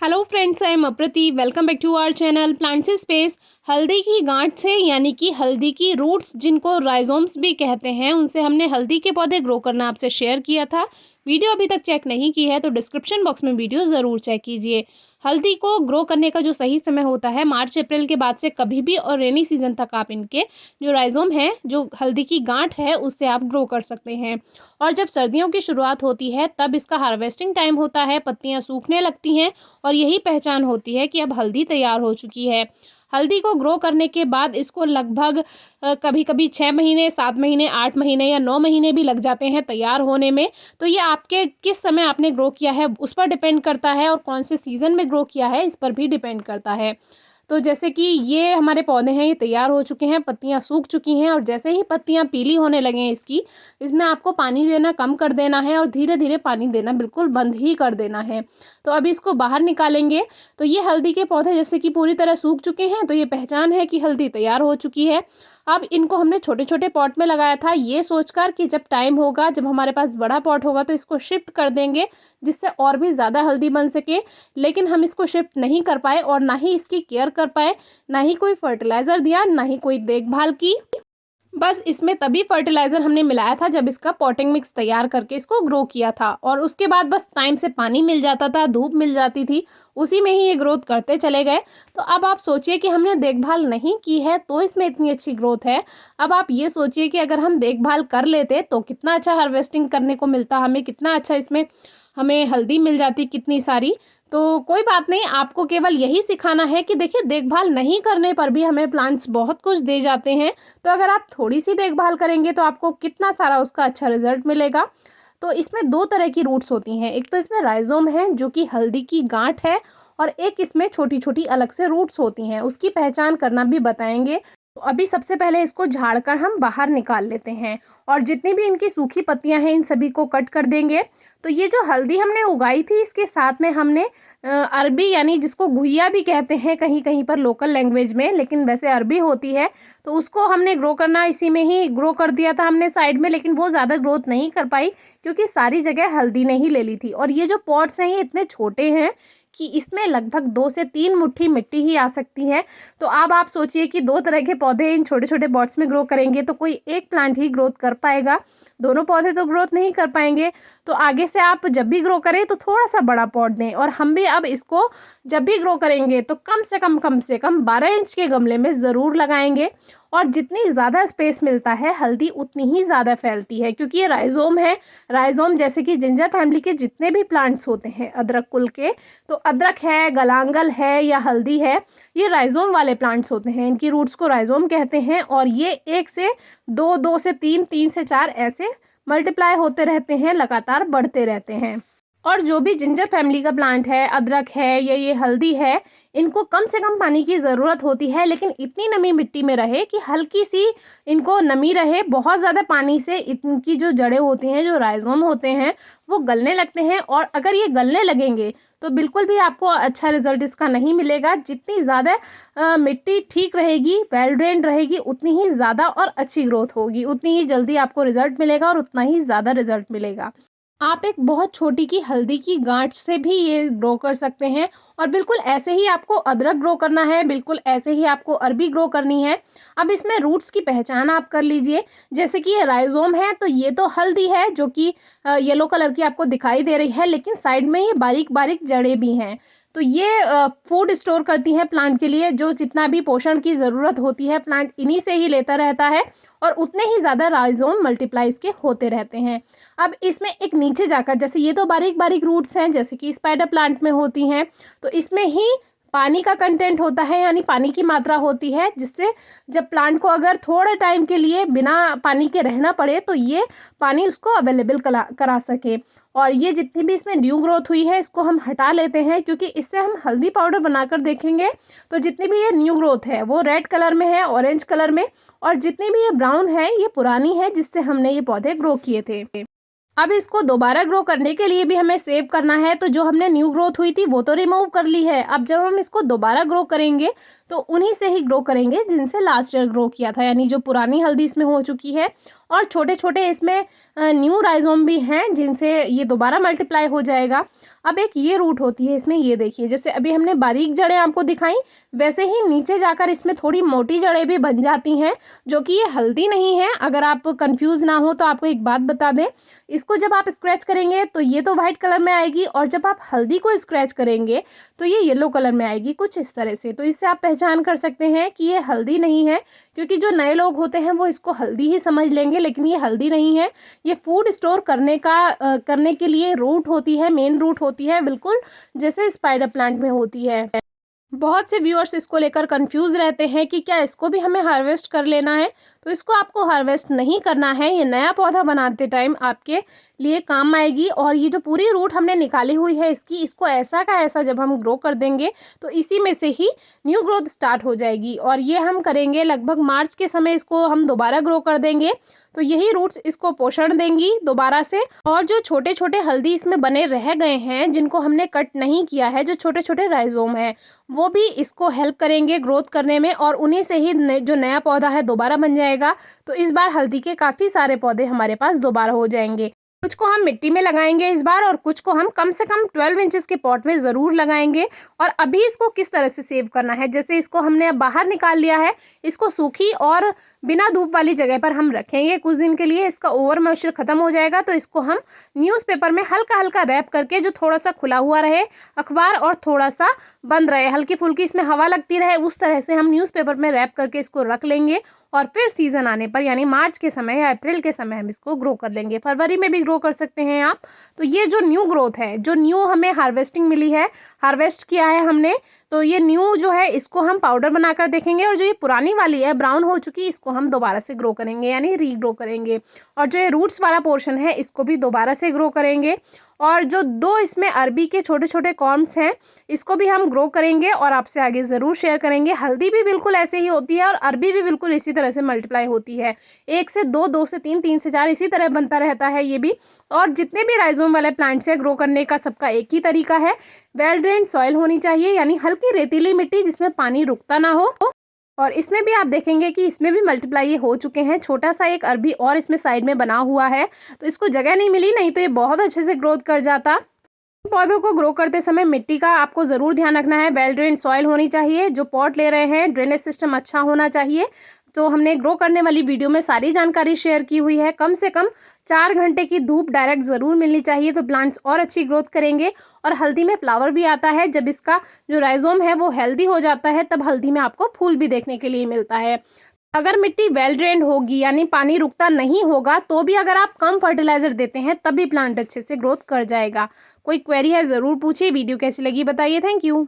Hello friends, I am Aprati. Welcome back to our channel plants space. हल्दी की गांठ से यानी कि हल्दी की रूट्स जिनको राइजोम्स भी कहते हैं, उनसे हमने हल्दी के पौधे ग्रो करना आपसे शेयर किया था। वीडियो अभी तक चेक नहीं की है तो डिस्क्रिप्शन बॉक्स में वीडियो ज़रूर चेक कीजिए। हल्दी को ग्रो करने का जो सही समय होता है मार्च अप्रैल के बाद से कभी भी, और रेनी सीजन तक आप इनके जो राइजोम है, जो हल्दी की गांठ है, उससे आप ग्रो कर सकते हैं। और जब सर्दियों की शुरुआत होती है तब इसका हार्वेस्टिंग टाइम होता है, पत्तियां सूखने लगती हैं और यही पहचान होती है कि अब हल्दी तैयार हो चुकी है। हल्दी को ग्रो करने के बाद इसको लगभग कभी कभी 6 महीने, 7 महीने, 8 महीने या 9 महीने भी लग जाते हैं तैयार होने में। तो ये आपके किस समय आपने ग्रो किया है उस पर डिपेंड करता है, और कौन से सीज़न में ग्रो किया है इस पर भी डिपेंड करता है। तो जैसे कि ये हमारे पौधे हैं, ये तैयार हो चुके हैं, पत्तियां सूख चुकी हैं, और जैसे ही पत्तियां पीली होने लगें इसमें आपको पानी देना कम कर देना है और धीरे धीरे पानी देना बिल्कुल बंद ही कर देना है। तो अभी इसको बाहर निकालेंगे तो ये हल्दी के पौधे जैसे कि पूरी तरह सूख चुके हैं, तो ये पहचान है कि हल्दी तैयार हो चुकी है। अब इनको हमने छोटे छोटे पॉट में लगाया था, ये सोचकर कि जब टाइम होगा, जब हमारे पास बड़ा पॉट होगा तो इसको शिफ्ट कर देंगे जिससे और भी ज़्यादा हल्दी बन सके। लेकिन हम इसको शिफ्ट नहीं कर पाए और ना ही इसकी केयर कर पाए, ना ही कोई फर्टिलाइज़र दिया, ना ही कोई देखभाल की। बस इसमें तभी फर्टिलाइज़र हमने मिलाया था जब इसका पॉटिंग मिक्स तैयार करके इसको ग्रो किया था, और उसके बाद बस टाइम से पानी मिल जाता था, धूप मिल जाती थी, उसी में ही ये ग्रोथ करते चले गए। तो अब आप सोचिए कि हमने देखभाल नहीं की है तो इसमें इतनी अच्छी ग्रोथ है। अब आप ये सोचिए कि अगर हम देखभाल कर लेते तो कितना अच्छा हार्वेस्टिंग करने को मिलता हमें, कितना अच्छा इसमें हमें हल्दी मिल जाती कितनी सारी। तो कोई बात नहीं, आपको केवल यही सिखाना है कि देखिए, देखभाल नहीं करने पर भी हमें प्लांट्स बहुत कुछ दे जाते हैं। तो अगर आप थोड़ी सी देखभाल करेंगे तो आपको कितना सारा उसका अच्छा रिजल्ट मिलेगा। तो इसमें दो तरह की रूट्स होती हैं, एक तो इसमें राइजोम है जो कि हल्दी की गांठ है, और एक इसमें छोटी छोटी अलग से रूट्स होती हैं, उसकी पहचान करना भी बताएंगे। तो अभी सबसे पहले इसको झाड़कर हम बाहर निकाल लेते हैं, और जितनी भी इनकी सूखी पत्तियां हैं इन सभी को कट कर देंगे। तो ये जो हल्दी हमने उगाई थी इसके साथ में हमने अरबी, यानी जिसको घुइया भी कहते हैं कहीं कहीं पर लोकल लैंग्वेज में, लेकिन वैसे अरबी होती है, तो उसको हमने ग्रो करना इसी में ही ग्रो कर दिया था हमने साइड में। लेकिन वो ज़्यादा ग्रोथ नहीं कर पाई क्योंकि सारी जगह हल्दी ने ही ले ली थी। और ये जो पॉट्स हैं ये इतने छोटे हैं कि इसमें लगभग 2 से 3 मुट्ठी मिट्टी ही आ सकती है। तो अब आप सोचिए कि 2 तरह के पौधे इन छोटे छोटे पॉट्स में ग्रो करेंगे तो कोई एक प्लांट ही ग्रोथ कर पाएगा, दोनों पौधे तो ग्रोथ नहीं कर पाएंगे। तो आगे से आप जब भी ग्रो करें तो थोड़ा सा बड़ा पॉट दें। और हम भी अब इसको जब भी ग्रो करेंगे तो कम से कम 12 इंच के गमले में ज़रूर लगाएंगे। और जितनी ज़्यादा स्पेस मिलता है हल्दी उतनी ही ज़्यादा फैलती है, क्योंकि ये राइजोम है। राइजोम जैसे कि जिंजर फैमिली के जितने भी प्लांट्स होते हैं अदरक कुल के, तो अदरक है, गलांगल है या हल्दी है, ये राइजोम वाले प्लांट्स होते हैं। इनकी रूट्स को राइजोम कहते हैं, और ये 1 से 2, 2 से 3, 3 से 4 ऐसे मल्टीप्लाई होते रहते हैं, लगातार बढ़ते रहते हैं। और जो भी जिंजर फैमिली का प्लांट है, अदरक है या ये हल्दी है, इनको कम से कम पानी की ज़रूरत होती है, लेकिन इतनी नमी मिट्टी में रहे कि हल्की सी इनको नमी रहे। बहुत ज़्यादा पानी से इनकी जो जड़ें होती हैं, जो राइजोम होते हैं, वो गलने लगते हैं, और अगर ये गलने लगेंगे तो बिल्कुल भी आपको अच्छा रिजल्ट इसका नहीं मिलेगा। जितनी ज़्यादा मिट्टी ठीक रहेगी, वेल ड्रेन्ड रहेगी, उतनी ही ज़्यादा और अच्छी ग्रोथ होगी, उतनी ही जल्दी आपको रिजल्ट मिलेगा और उतना ही ज़्यादा रिजल्ट मिलेगा। आप एक बहुत छोटी की हल्दी की गांठ से भी ये ग्रो कर सकते हैं, और बिल्कुल ऐसे ही आपको अदरक ग्रो करना है, बिल्कुल ऐसे ही आपको अरबी ग्रो करनी है। अब इसमें रूट्स की पहचान आप कर लीजिए। जैसे कि ये राइजोम है तो ये तो हल्दी है जो कि येलो कलर की आपको दिखाई दे रही है, लेकिन साइड में ये बारीक बारीक जड़ें भी हैं। तो ये फूड स्टोर करती हैं प्लांट के लिए, जो जितना भी पोषण की ज़रूरत होती है प्लांट इन्हीं से ही लेता रहता है, और उतने ही ज़्यादा राइजोम मल्टीप्लाइज के होते रहते हैं। अब इसमें एक नीचे जाकर, जैसे ये तो बारीक बारीक रूट्स हैं जैसे कि स्पाइडर प्लांट में होती हैं, तो इसमें ही पानी का कंटेंट होता है, यानी पानी की मात्रा होती है, जिससे जब प्लांट को अगर थोड़े टाइम के लिए बिना पानी के रहना पड़े तो ये पानी उसको अवेलेबल करा सके। और ये जितनी भी इसमें न्यू ग्रोथ हुई है इसको हम हटा लेते हैं, क्योंकि इससे हम हल्दी पाउडर बनाकर देखेंगे तो जितनी भी ये न्यू ग्रोथ है वो रेड कलर में है, ऑरेंज कलर में, और जितनी भी ये ब्राउन है ये पुरानी है जिससे हमने ये पौधे ग्रो किए थे। अब इसको दोबारा ग्रो करने के लिए भी हमें सेव करना है, तो जो हमने न्यू ग्रोथ हुई थी वो तो रिमूव कर ली है। अब जब हम इसको दोबारा ग्रो करेंगे तो उन्हीं से ही ग्रो करेंगे जिनसे लास्ट ईयर ग्रो किया था, यानी जो पुरानी हल्दी इसमें हो चुकी है, और छोटे छोटे इसमें न्यू राइजोम भी हैं जिनसे ये दोबारा मल्टीप्लाई हो जाएगा। अब एक ये रूट होती है इसमें, ये देखिए जैसे अभी हमने बारीक जड़ें आपको दिखाई, वैसे ही नीचे जाकर इसमें थोड़ी मोटी जड़ें भी बन जाती हैं, जो कि ये हल्दी नहीं है। अगर आप कंफ्यूज ना हो तो आपको एक बात बता दें, इसको जब आप स्क्रैच करेंगे तो ये तो वाइट कलर में आएगी, और जब आप हल्दी को स्क्रैच करेंगे तो ये येलो कलर में आएगी कुछ इस तरह से। तो इससे आप पहचान कर सकते हैं कि ये हल्दी नहीं है, क्योंकि जो नए लोग होते हैं वो इसको हल्दी ही समझ लेंगे, लेकिन ये हल्दी नहीं है। ये फूड स्टोर करने के लिए रूट होती है, मेन रूट होती है, बिल्कुल जैसे स्पाइडर प्लांट में होती है। बहुत से व्यूअर्स इसको लेकर कंफ्यूज रहते हैं कि क्या इसको भी हमें हार्वेस्ट कर लेना है। तो इसको आपको हार्वेस्ट नहीं करना है, ये नया पौधा बनाते टाइम आपके लिए काम आएगी। और ये जो पूरी रूट हमने निकाली हुई है इसकी, इसको ऐसा का ऐसा जब हम ग्रो कर देंगे तो इसी में से ही न्यू ग्रोथ स्टार्ट हो जाएगी। और ये हम करेंगे लगभग मार्च के समय, इसको हम दोबारा ग्रो कर देंगे, तो यही रूट्स इसको पोषण देंगी दोबारा से। और जो छोटे छोटे हल्दी इसमें बने रह गए हैं, जिनको हमने कट नहीं किया है, जो छोटे छोटे राइजोम है, वो भी इसको हेल्प करेंगे ग्रोथ करने में, और उन्हीं से ही जो नया पौधा है दोबारा बन जाएगा। तो इस बार हल्दी के काफ़ी सारे पौधे हमारे पास दोबारा हो जाएंगे। कुछ को हम मिट्टी में लगाएंगे इस बार, और कुछ को हम कम से कम 12 इंचेस के पॉट में ज़रूर लगाएंगे। और अभी इसको किस तरह से सेव करना है, जैसे इसको हमने अब बाहर निकाल लिया है, इसको सूखी और बिना धूप वाली जगह पर हम रखेंगे कुछ दिन के लिए। इसका ओवर मॉइस्चर खत्म हो जाएगा, तो इसको हम न्यूज़पेपर में हल्का हल्का रैप करके, जो थोड़ा सा खुला हुआ रहे अखबार और थोड़ा सा बंद रहे, हल्की फुल्की इसमें हवा लगती रहे, उस तरह से हम न्यूज़पेपर में रैप करके इसको रख लेंगे। और फिर सीज़न आने पर यानी मार्च के समय या अप्रैल के समय हम इसको ग्रो कर लेंगे। फरवरी में भी ग्रो कर सकते हैं आप। तो ये जो न्यू ग्रोथ है, जो न्यू हमें हार्वेस्टिंग मिली है, हार्वेस्ट किया है हमने, तो ये न्यू जो है इसको हम पाउडर बनाकर देखेंगे। और जो ये पुरानी वाली है ब्राउन हो चुकी, इसको हम दोबारा से ग्रो करेंगे यानी रीग्रो करेंगे। और जो ये रूट्स वाला पोर्शन है इसको भी दोबारा से ग्रो करेंगे। और जो 2 इसमें अरबी के छोटे छोटे कॉर्म्स हैं, इसको भी हम ग्रो करेंगे और आपसे आगे ज़रूर शेयर करेंगे। हल्दी भी बिल्कुल ऐसे ही होती है और अरबी भी बिल्कुल इसी तरह से मल्टीप्लाई होती है, 1 से 2, 2 से 3, 3 से 4, इसी तरह बनता रहता है ये भी। और जितने भी राइजोम वाले प्लांट्स है, ग्रो करने का सबका एक ही तरीका है, वेल ड्रेन्ड सॉइल होनी चाहिए, यानी हल्की रेतीली मिट्टी जिसमें पानी रुकता ना हो। और इसमें भी आप देखेंगे कि इसमें भी मल्टीप्लाई हो चुके हैं, छोटा सा एक अरबी और इसमें साइड में बना हुआ है, तो इसको जगह नहीं मिली, नहीं तो ये बहुत अच्छे से ग्रोथ कर जाता। पौधों को ग्रो करते समय मिट्टी का आपको ज़रूर ध्यान रखना है, वेल ड्रेन्ड सॉइल होनी चाहिए, जो पॉट ले रहे हैं ड्रेनेज सिस्टम अच्छा होना चाहिए। तो हमने ग्रो करने वाली वीडियो में सारी जानकारी शेयर की हुई है। कम से कम 4 घंटे की धूप डायरेक्ट ज़रूर मिलनी चाहिए, तो प्लांट्स और अच्छी ग्रोथ करेंगे। और हल्दी में फ्लावर भी आता है, जब इसका जो राइजोम है वो हेल्दी हो जाता है, तब हल्दी में आपको फूल भी देखने के लिए मिलता है। अगर मिट्टी वेल ड्रेन्ड होगी यानी पानी रुकता नहीं होगा, तो भी अगर आप कम फर्टिलाइजर देते हैं तभी प्लांट अच्छे से ग्रोथ कर जाएगा। कोई क्वेरी है ज़रूर पूछिए। वीडियो कैसी लगी बताइए। Thank you.